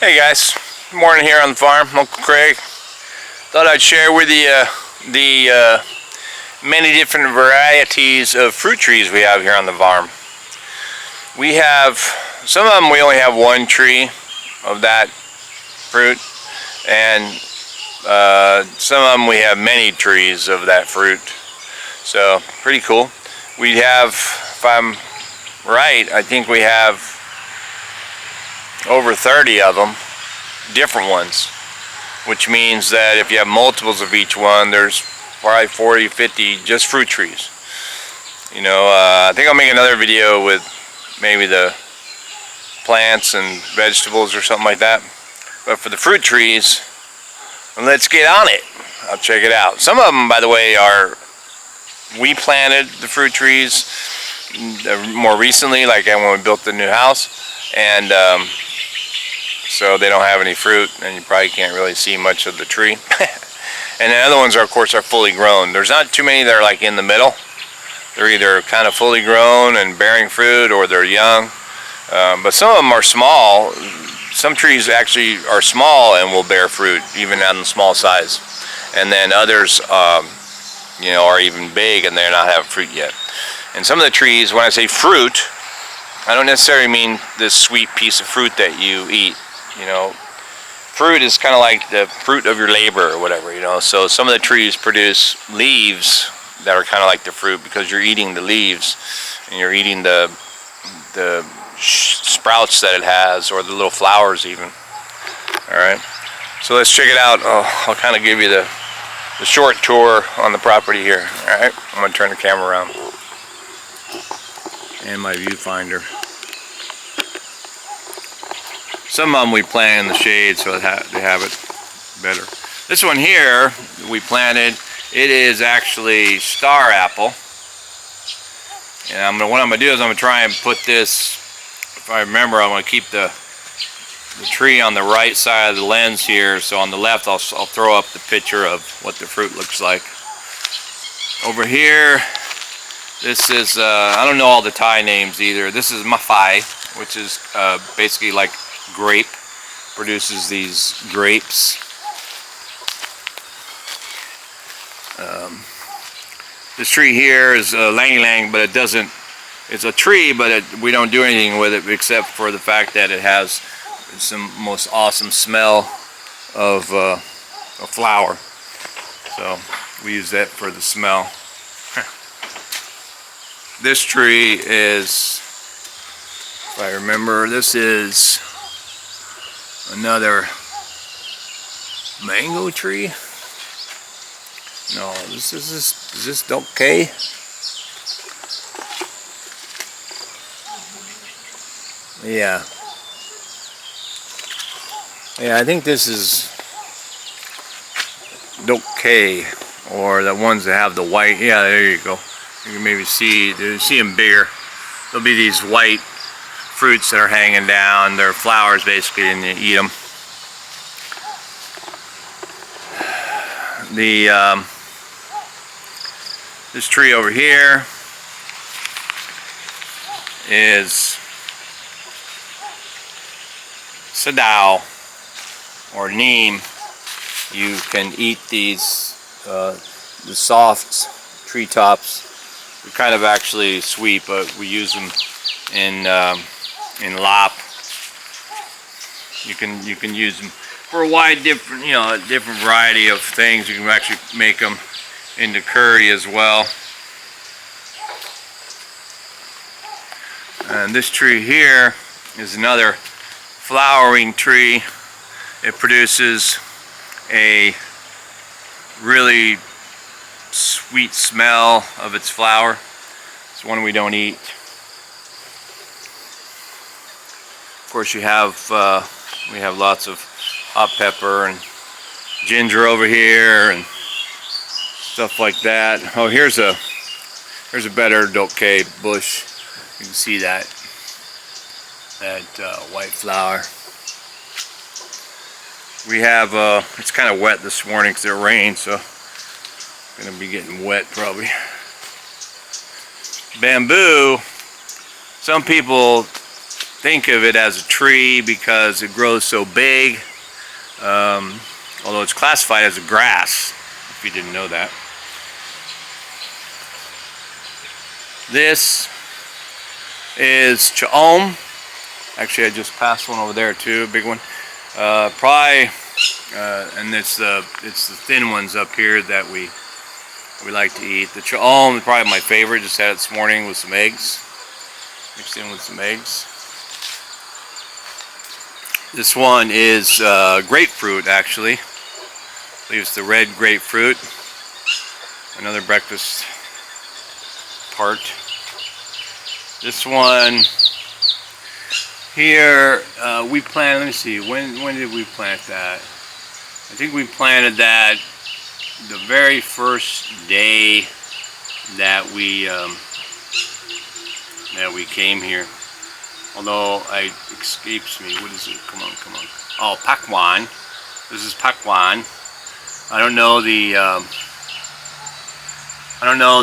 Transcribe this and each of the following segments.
Hey guys, morning here on the farm. Uncle Craig. Thought I'd share with you the many different varieties of fruit trees we have here on the farm. We have, some of them we only have one tree of that fruit, and some of them we have many trees of that fruit. So pretty cool. We have, if I'm right, I think we have over 30 of them, different ones, which means that if you have multiples of each one, there's probably 40, 50 just fruit trees. You know, I think I'll make another video with maybe the plants and vegetables or something like that. But for the fruit trees, let's get on it. I'll check it out. Some of them, by the way, we planted the fruit trees more recently, like when we built the new house, and so they don't have any fruit, and you probably can't really see much of the tree. And the other ones are, of course, are fully grown. There's not too many that are like in the middle. They're either kind of fully grown and bearing fruit, or they're young. But some of them are small. Some trees actually are small and will bear fruit, even on the small size. And then others, you know, are even big and they're not having fruit yet. And some of the trees, when I say fruit, I don't necessarily mean this sweet piece of fruit that you eat. You know, fruit is kind of like the fruit of your labor or whatever, you know. So some of the trees produce leaves that are kind of like the fruit, because you're eating the leaves and you're eating the sprouts that it has, or the little flowers even. Alright, so let's check it out. I'll kind of give you the short tour on the property here. Alright, I'm going to turn the camera around. And my viewfinder. Some of them we plant in the shade, so they have it better. This one here we planted, it is actually star apple. And what I'm going to do is I'm going to try and put this, if I remember, I'm going to keep the tree on the right side of the lens here. So on the left I'll throw up the picture of what the fruit looks like. Over here, this is, I don't know all the Thai names either. This is Maphai, which is basically like grape, produces these grapes. This tree here is Ylang Ylang, but it doesn't, it's a tree, but we don't do anything with it except for the fact that it has some most awesome smell of a flower. So we use that for the smell. This tree is, if I remember, this is another mango tree. No, is this K? Yeah. Yeah, I think this is K, or the ones that have the white. Yeah, there you go. You can maybe see them bigger. There'll be these white fruits that are hanging down. They're flowers basically, and you eat them. This tree over here is Sadao or Neem. You can eat these, the soft treetops. They're kind of actually sweet, but we use them in lap. You can use them for a wide different, you know, different variety of things. You can actually make them into curry as well. And this tree here is another flowering tree. It produces a really sweet smell of its flower. It's one we don't eat. Of course, we have lots of hot pepper and ginger over here and stuff like that. Oh, here's a better K bush. You can see that white flower. We have it's kind of wet this morning because it rained, so gonna be getting wet probably. Bamboo. Some people think of it as a tree because it grows so big, although it's classified as a grass, if you didn't know that. This is Chaom. Actually, I just passed one over there too, a big one. And it's the thin ones up here that we like to eat. The Chaom is probably my favorite. Just had it this morning with some eggs, mixed in with some eggs. This one is grapefruit, actually. I believe it's the red grapefruit. Another breakfast part. This one here, we planted, let me see, when did we plant that? I think we planted that the very first day that we came here. Although it escapes me. What is it? Come on, come on. Oh, Pakwan. This is Pakwan. I don't know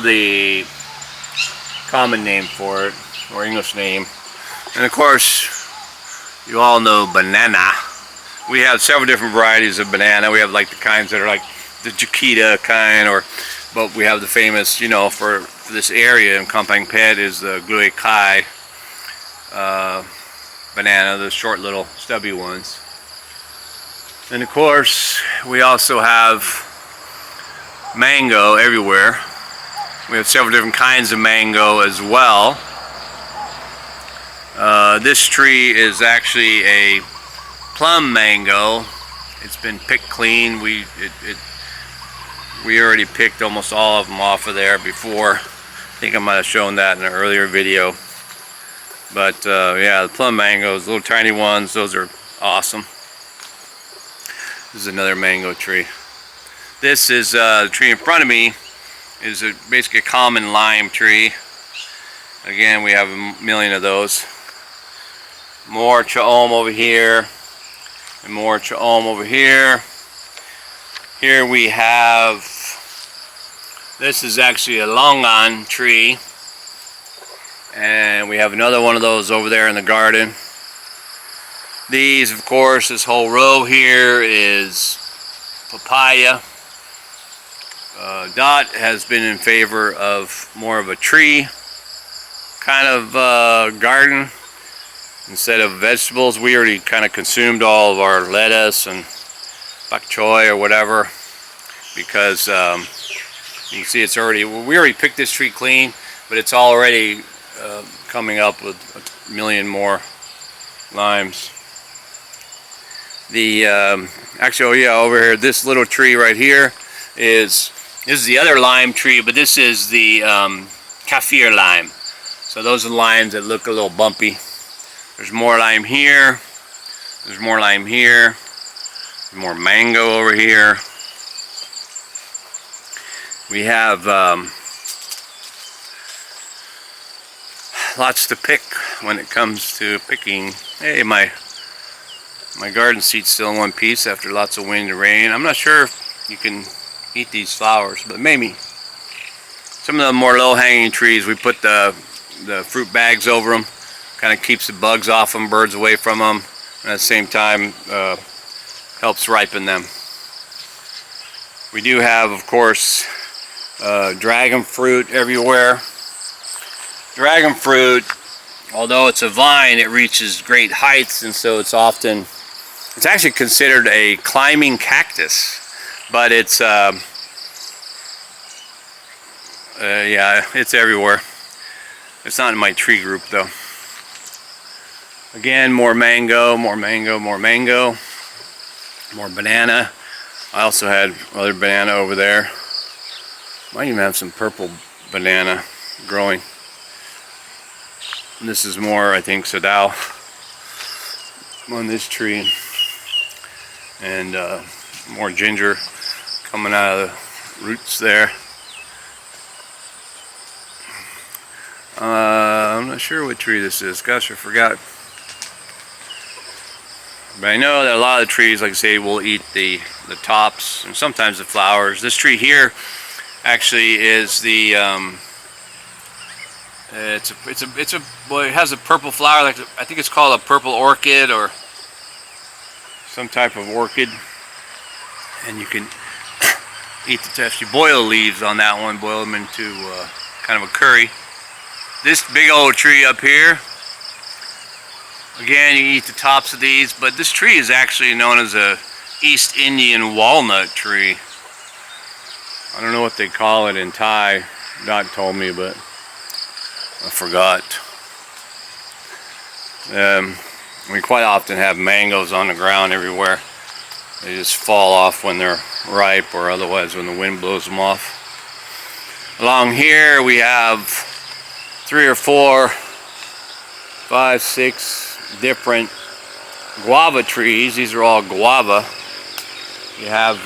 the common name for it, or English name. And of course, you all know banana. We have several different varieties of banana. We have like the kinds that are like the Chiquita kind, but we have the famous, you know, for this area in Kampang Pet is the Gluey Kai banana, the short little stubby ones. And of course, we also have mango everywhere. We have several different kinds of mango as well. This tree is actually a plum mango. It's been picked clean. We already picked almost all of them off of there before. I think I might have shown that in an earlier video. But yeah, the plum mangoes, little tiny ones, those are awesome. This is another mango tree. This is the tree in front of me is basically a common lime tree. Again, we have a million of those. More Chaom over here, and more Chaom over here. Here we have, this is actually a Longan tree, and we have another one of those over there in the garden. These, of course, this whole row here is papaya. Dot has been in favor of more of a tree kind of garden instead of vegetables. We already kind of consumed all of our lettuce and bok choy or whatever, because you can see it's already, we already picked this tree clean, but it's already coming up with a million more limes. The actually, oh yeah, over here, this little tree right here is, this is the other lime tree, but this is the Kaffir Lime. So those are the limes that look a little bumpy. There's more lime here. There's more lime here. There's more mango over here. We have lots to pick when it comes to picking. Hey, my garden seat's still in one piece after lots of wind and rain. I'm not sure if you can eat these flowers, but maybe. Some of the more low-hanging trees, we put the fruit bags over them. Kind of keeps the bugs off them, birds away from them, and at the same time helps ripen them. We do have, of course, dragon fruit everywhere. Dragon fruit, although it's a vine, it reaches great heights, and so it's actually considered a climbing cactus, but it's yeah, it's everywhere. It's not in my tree group though. Again, more mango, more mango, more mango, more banana. I also had other banana over there. Might even have some purple banana growing. And this is more, I think, Sadao on this tree. And more ginger coming out of the roots there. I'm not sure what tree this is. Gosh, I forgot. But I know that a lot of the trees, like I say, will eat the tops and sometimes the flowers. This tree here actually is the Well, it has a purple flower, like I think it's called a purple orchid or some type of orchid, and you can eat the test. You boil the leaves on that one, boil them into kind of a curry. This big old tree up here, again, you eat the tops of these, but this tree is actually known as a East Indian walnut tree. I don't know what they call it in Thai. Doc told me, but I forgot. We quite often have mangoes on the ground everywhere. They just fall off when they're ripe, or otherwise when the wind blows them off. Along here we have 3 or 4, 5, 6 different guava trees. These are all guava. You have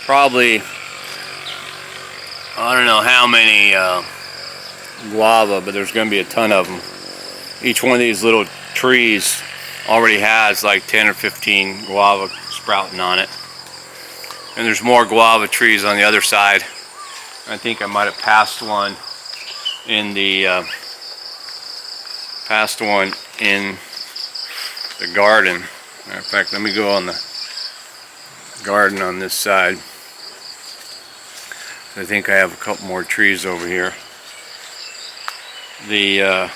probably, I don't know how many guava, but there's going to be a ton of them. Each one of these little trees already has like 10 or 15 guava sprouting on it. And there's more guava trees on the other side. I think I might have passed one in the garden. Matter of fact, let me go on the garden on this side. I think I have a couple more trees over here. Let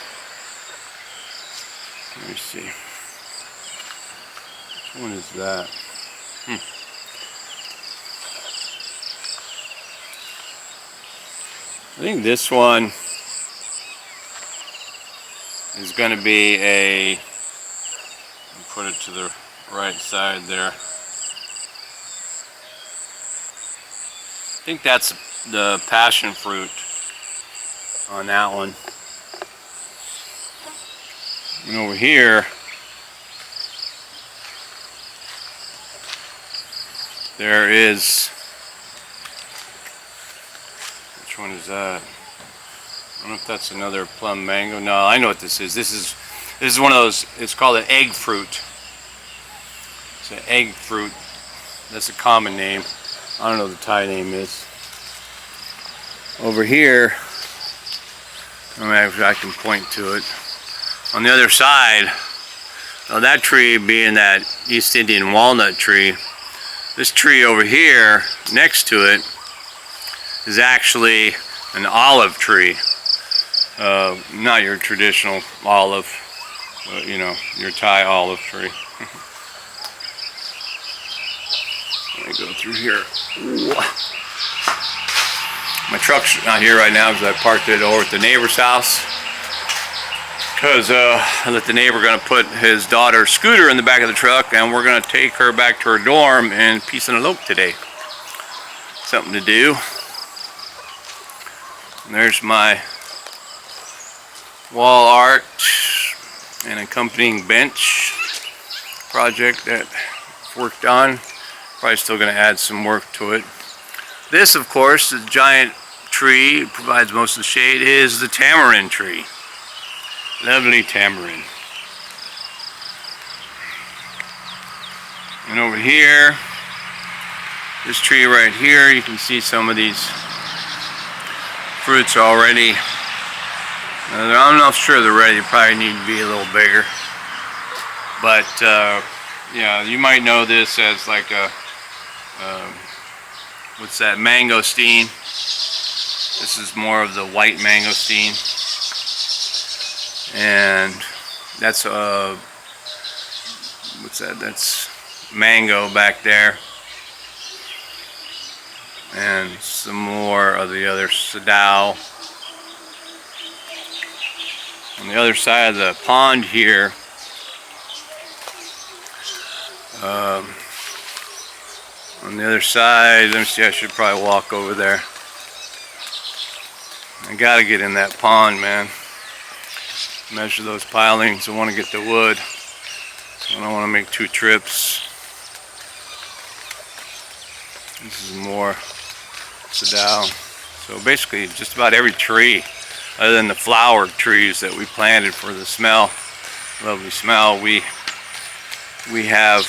me see. Which one is that? I think this one is going to be a, put it to the right side there. I think that's the passion fruit on that one. And over here, there is, which one is that? I don't know if that's another plum mango. No, I know what this is. This is one of those, it's called an egg fruit. It's an egg fruit. That's a common name. I don't know what the Thai name is. Over here, I can point to it. On the other side, now that tree being that East Indian walnut tree, this tree over here next to it is actually an olive tree. Not your traditional olive, but you know, your Thai olive tree. Let me go through here. My truck's not here right now because I parked it over at the neighbor's house. Because I let the neighbor gonna put his daughter's scooter in the back of the truck, and we're gonna take her back to her dorm and peace and elope today. Something to do. And there's my wall art and accompanying bench project that I've worked on. Probably still gonna add some work to it. This, of course, the giant tree, provides most of the shade, is the tamarind tree. Lovely tamarind. And over here, this tree right here, you can see some of these fruits already. I'm not sure they're ready. They probably need to be a little bigger. But yeah, you might know this as like a what's that, mangosteen. This is more of the white mangosteen. And that's what's that? That's mango back there. And some more of the other sadao. On the other side of the pond here, on the other side, let me see, I should probably walk over there. I gotta get in that pond, man. Measure those pilings. I want to get the wood. I don't want to make 2 trips. This is more sadao. So basically just about every tree, other than the flower trees that we planted for the smell, lovely smell, we have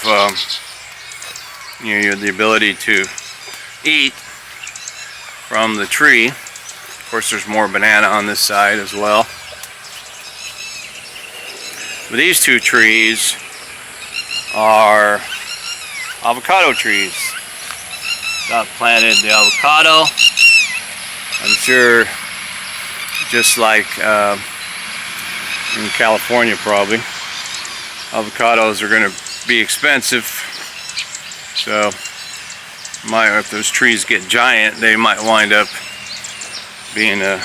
you know, the ability to eat from the tree. Of course, there's more banana on this side as well. But these two trees are avocado trees. Got planted the avocado. I'm sure, just like in California probably, avocados are going to be expensive. So, if those trees get giant, they might wind up being a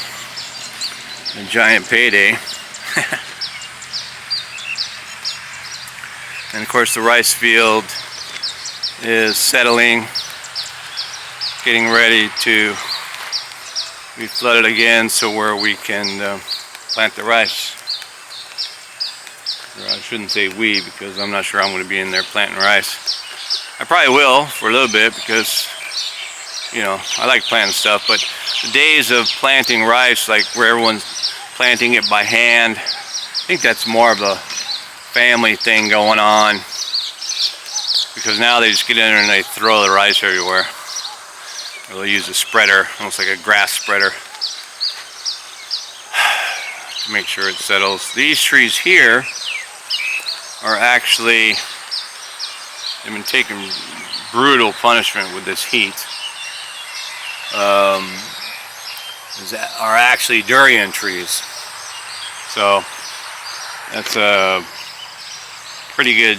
giant payday. And of course, the rice field is settling, getting ready to be flooded again, so where we can plant the rice. Or I shouldn't say we, because I'm not sure I'm going to be in there planting rice. I probably will for a little bit, because, you know, I like planting stuff, but the days of planting rice, like where everyone's planting it by hand, I think that's more of a family thing going on, because now they just get in there and they throw the rice everywhere. Or they'll use a spreader, almost like a grass spreader, to make sure it settles. These trees here are actually, they've been taking brutal punishment with this heat. Are actually durian trees. So that's a pretty good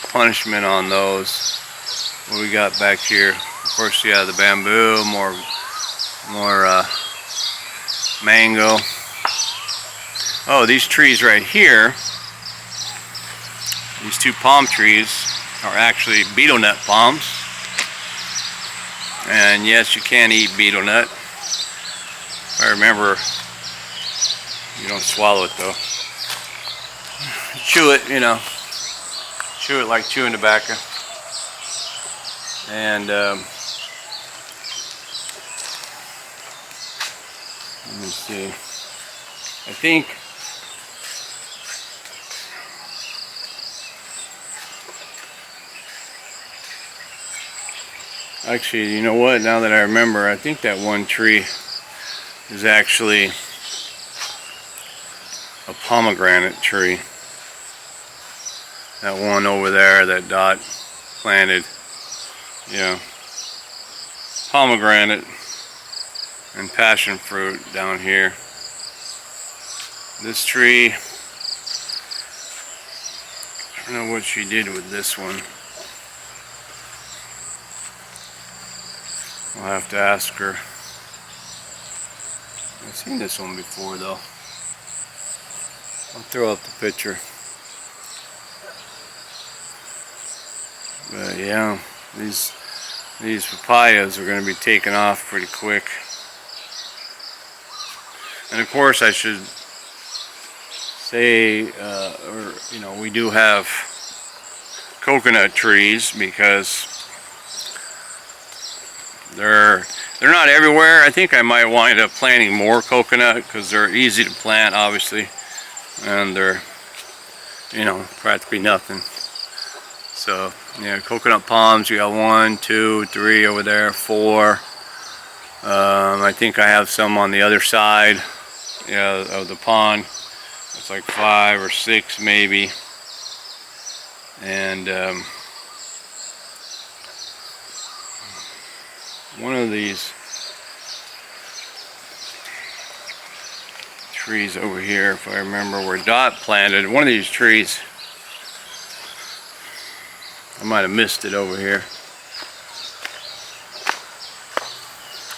punishment on those. What we got back here? Of course, yeah, the bamboo, more mango. Oh, these trees right here, these two palm trees are actually betel nut palms. And yes, you can eat betel nut. If I remember, you don't swallow it though. Chew it, you know. Chew it like chewing tobacco. And let me see. I think actually, you know what, now that I remember, I think that one tree is actually a pomegranate tree. That one over there that Dot planted. Yeah. Pomegranate and passion fruit down here. This tree, I don't know what she did with this one. I'll have to ask her. I've seen this one before though. I'll throw up the picture. But yeah, these papayas are going to be taken off pretty quick. And of course, I should say, we do have coconut trees, because they're not everywhere. I think I might wind up planting more coconut, because they're easy to plant, obviously, and they're, practically nothing. So, yeah, coconut palms, you got 1, 2, 3 over there, 4. I think I have some on the other side, of the pond. It's like 5 or 6 maybe. And one of these trees over here, if I remember where Dot planted, one of these trees, I might have missed it over here.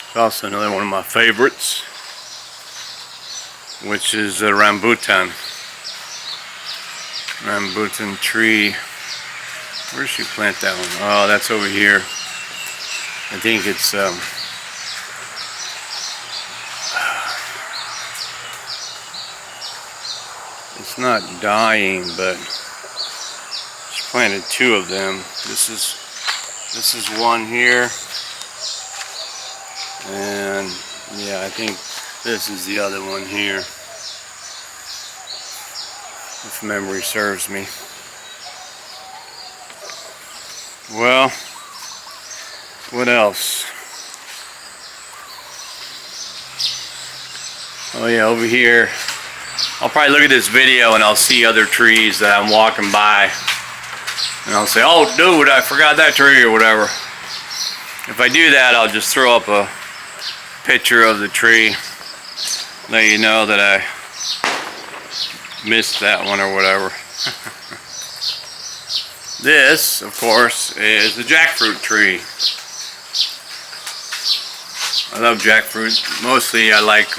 It's also another one of my favorites, which is a rambutan. Rambutan tree. Where did she plant that one? Oh, that's over here. I think it's not dying, but she planted 2 of them. This is one here, and yeah, I think this is the other one here, if memory serves me. Well, what else? Oh yeah, over here. I'll probably look at this video and I'll see other trees that I'm walking by. And I'll say, oh dude, I forgot that tree or whatever. If I do that, I'll just throw up a picture of the tree. Let you know that I missed that one or whatever. This, of course, is the jackfruit tree. I love jackfruit. Mostly I like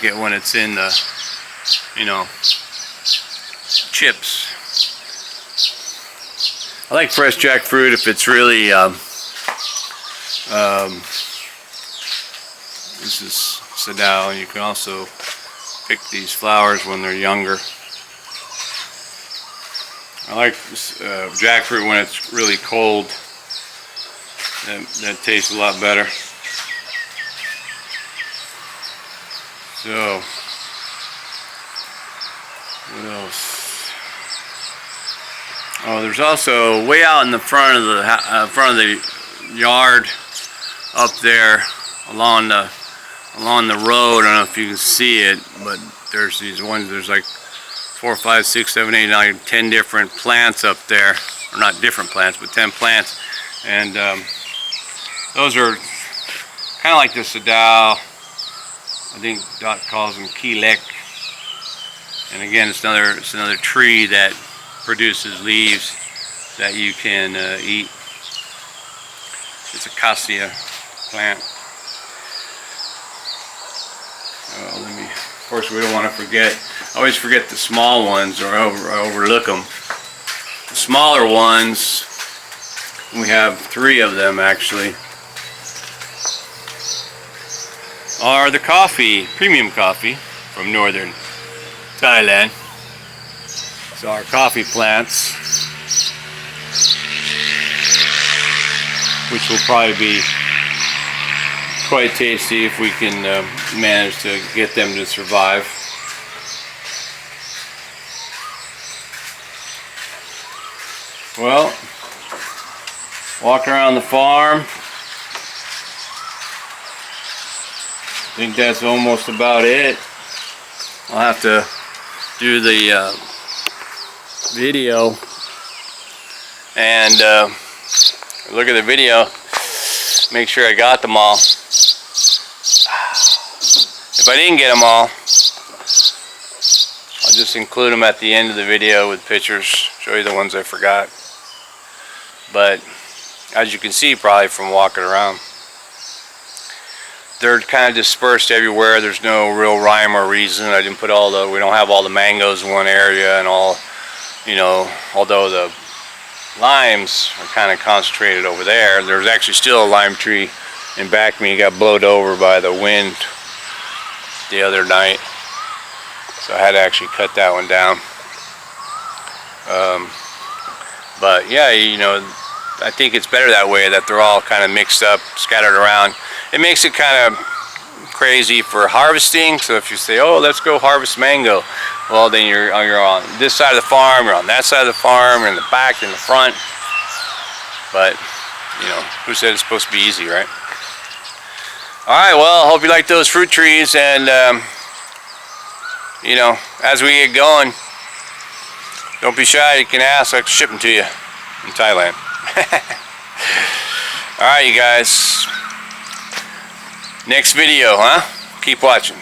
it when it's in the, you know, chips. I like fresh jackfruit if it's really, this is Sadao, and you can also pick these flowers when they're younger. I like jackfruit when it's really cold. That tastes a lot better. So, what else? Oh, there's also way out in the front of the yard, up there along the road. I don't know if you can see it, but there's these ones. There's like 4, 5, 6, 7, 8, 9, 10 different plants up there, or not different plants, but 10 plants, and those are kind of like the Sadao. I think Dot calls them Kilek. And again, it's another tree that produces leaves that you can eat. It's a cassia plant. Of course, we don't want to forget. I always forget the small ones, or I overlook them. The smaller ones, we have 3 of them actually, are the premium coffee from northern Thailand. So our coffee plants, which will probably be quite tasty if we can manage to get them to survive. Well, walking around the farm, I think that's almost about it. I'll have to do the video and look at the video, make sure I got them all. If I didn't get them all, I'll just include them at the end of the video with pictures, show you the ones I forgot. But as you can see probably from walking around, they're kind of dispersed everywhere. There's no real rhyme or reason. I didn't put we don't have all the mangoes in one area and all, you know, although the limes are kind of concentrated over there. There's actually still a lime tree in back of me. It got blown over by the wind the other night. So I had to actually cut that one down. But yeah, you know, I think it's better that way, that they're all kind of mixed up, scattered around. It makes it kind of crazy for harvesting. So if you say, oh, let's go harvest mango, well, then you're on this side of the farm, you're on that side of the farm, you're in the back, in the front. But, you know, who said it's supposed to be easy, right? Alright, well, I hope you like those fruit trees, and you know, as we get going, don't be shy, you can ask, I can ship them to you in Thailand. Alright, you guys. Next video, huh? Keep watching.